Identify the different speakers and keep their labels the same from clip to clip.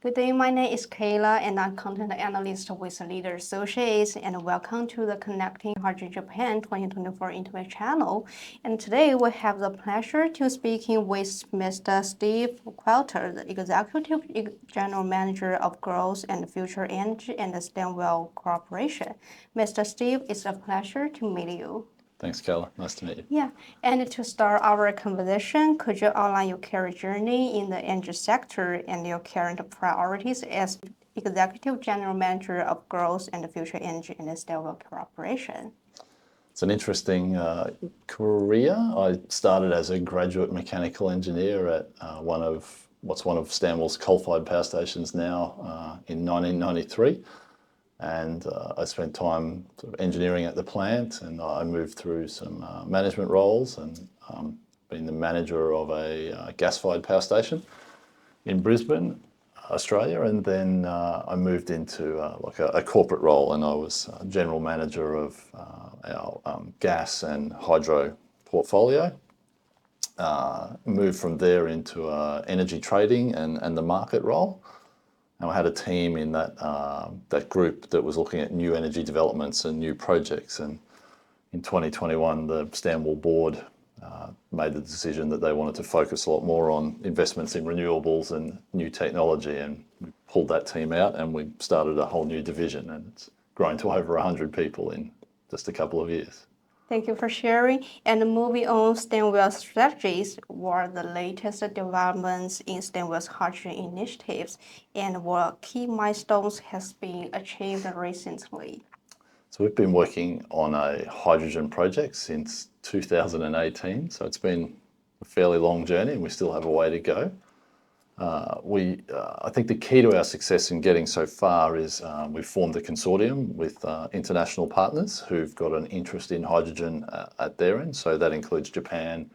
Speaker 1: Good day, my name is Kayla and I'm content analyst with Leader Associates, and welcome to the Connecting Hydrogen Japan 2024 interview channel. And today we have the pleasure to speaking with Mr. Steve Quilter, the Executive General Manager of Growth and Future Energy and the Stanwell Corporation. Mr. Steve, it's a pleasure to meet you.
Speaker 2: Thanks, Kayla. Nice to meet you.
Speaker 1: Yeah, and to start our conversation, could you outline your career journey in the energy sector and your current priorities as Executive General Manager of Growth and Future Energy in the Stanwell Corporation?
Speaker 2: It's an interesting career. I started as a graduate mechanical engineer at one of Stanwell's coal-fired power stations now in 1993. And I spent time sort of engineering at the plant, and I moved through some management roles and been the manager of a gas-fired power station in Brisbane, Australia. And then I moved into a corporate role, and I was general manager of our gas and hydro portfolio. Moved from there into energy trading and the market role. And I had a team in that group that was looking at new energy developments and new projects. And in 2021, the Stanwell board made the decision that they wanted to focus a lot more on investments in renewables and new technology. And we pulled that team out and we started a whole new division. And it's grown to over 100 people in just a couple of years.
Speaker 1: Thank you for sharing. And moving on, Stanwell's strategies, what are the latest developments in Stanwell's hydrogen initiatives, and what key milestones has been achieved recently?
Speaker 2: So we've been working on a hydrogen project since 2018. So it's been a fairly long journey, and we still have a way to go. I think the key to our success in getting so far is we've formed a consortium with international partners who've got an interest in hydrogen at their end. So that includes Japan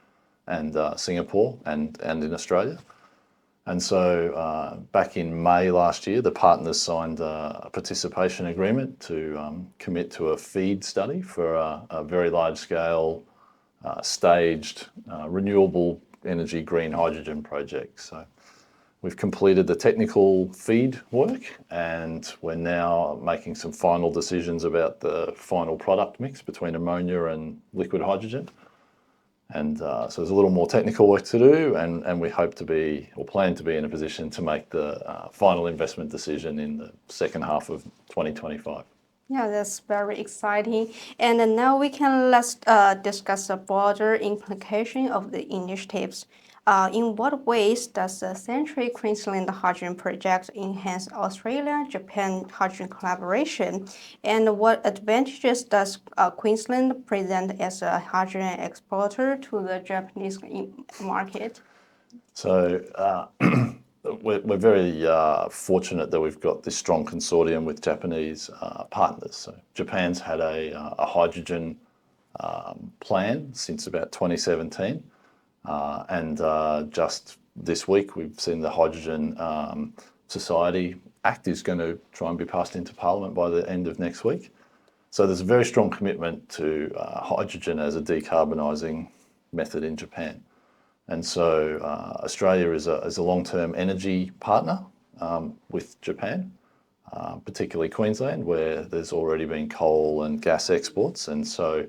Speaker 2: and Singapore and in Australia. And so back in May last year, the partners signed a participation agreement to commit to a FEED study for a very large-scale, staged, renewable energy green hydrogen project. So we've completed the technical FEED work, and we're now making some final decisions about the final product mix between ammonia and liquid hydrogen. And so there's a little more technical work to do, and we hope to be, or plan to be, in a position to make the final investment decision in the second half of 2025.
Speaker 1: Yeah, that's very exciting. And now let's discuss the broader implication of the initiatives. In what ways does the Central Queensland Hydrogen Project enhance Australia-Japan hydrogen collaboration? And what advantages does Queensland present as a hydrogen exporter to the Japanese market?
Speaker 2: So we're very fortunate that we've got this strong consortium with Japanese partners. So Japan's had a hydrogen plan since about 2017. And just this week, we've seen the Hydrogen Society Act is going to try and be passed into Parliament by the end of next week. So there's a very strong commitment to hydrogen as a decarbonising method in Japan. And so Australia is a long-term energy partner with Japan, particularly Queensland, where there's already been coal and gas exports. And so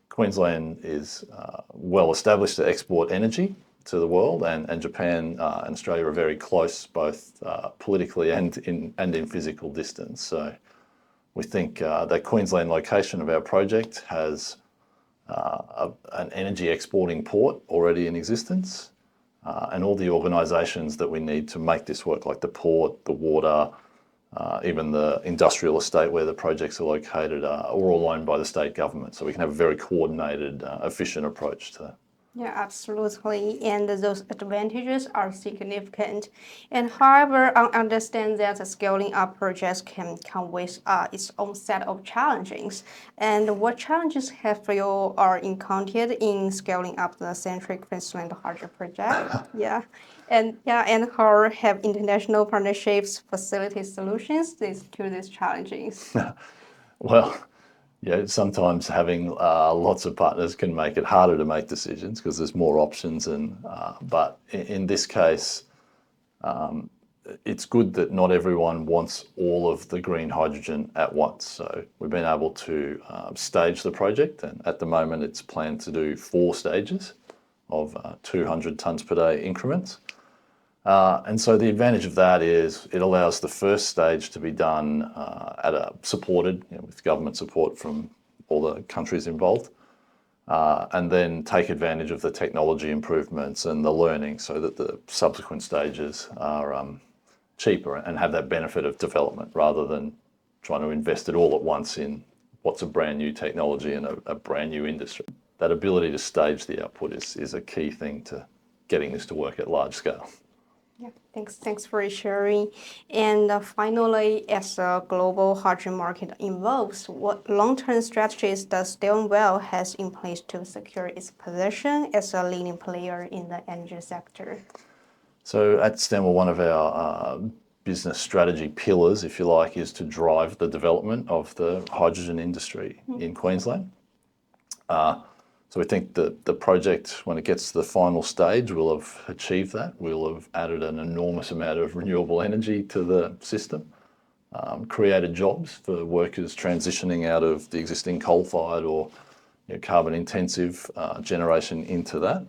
Speaker 2: Queensland is well established to export energy to the world, and Japan and Australia are very close, both politically and in physical distance. So we think the Queensland location of our project has an energy exporting port already in existence, and all the organisations that we need to make this work, like the port, the water, even the industrial estate where the projects are located, are all owned by the state government. So we can have a very coordinated, efficient approach to that.
Speaker 1: Yeah, absolutely. And those advantages are significant. And however, I understand that the scaling up projects can come with its own set of challenges. And what challenges have you encountered in scaling up the Central Queensland Hydrogen Project? And how have international partnerships facilitated solutions to these challenges?
Speaker 2: Well, yeah, sometimes having lots of partners can make it harder to make decisions because there's more options. But in this case, it's good that not everyone wants all of the green hydrogen at once. So we've been able to stage the project, and at the moment it's planned to do 4 stages of 200 tonnes per day increments. And so the advantage of that is it allows the first stage to be done at a supported, with government support from all the countries involved, and then take advantage of the technology improvements and the learning so that the subsequent stages are cheaper and have that benefit of development rather than trying to invest it all at once in what's a brand new technology and a brand new industry. That ability to stage the output is a key thing to getting this to work at large scale.
Speaker 1: Yeah, thanks for sharing. And finally, as the global hydrogen market evolves, what long-term strategies does Stanwell has in place to secure its position as a leading player in the energy sector?
Speaker 2: So at Stanwell, one of our business strategy pillars, if you like, is to drive the development of the hydrogen industry in Queensland. So we think that the project, when it gets to the final stage, will have achieved that. We'll have added an enormous amount of renewable energy to the system, created jobs for workers transitioning out of the existing coal-fired or carbon-intensive generation into that,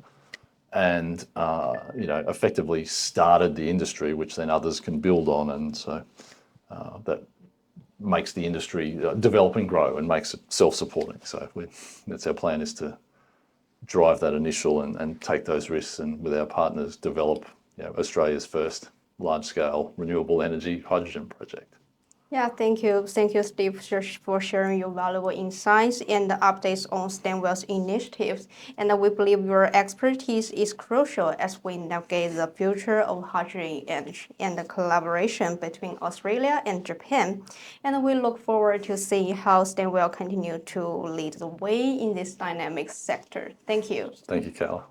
Speaker 2: and effectively started the industry, which then others can build on, and so that makes the industry develop and grow and makes it self-supporting. So that's our plan, is to drive that initial and take those risks, and with our partners develop Australia's first large-scale renewable energy hydrogen project.
Speaker 1: Yeah, thank you, Steve, for sharing your valuable insights and the updates on Stanwell's initiatives. And we believe your expertise is crucial as we navigate the future of hydrogen energy and the collaboration between Australia and Japan. And we look forward to seeing how Stanwell continue to lead the way in this dynamic sector. Thank you.
Speaker 2: Thank you, Carla.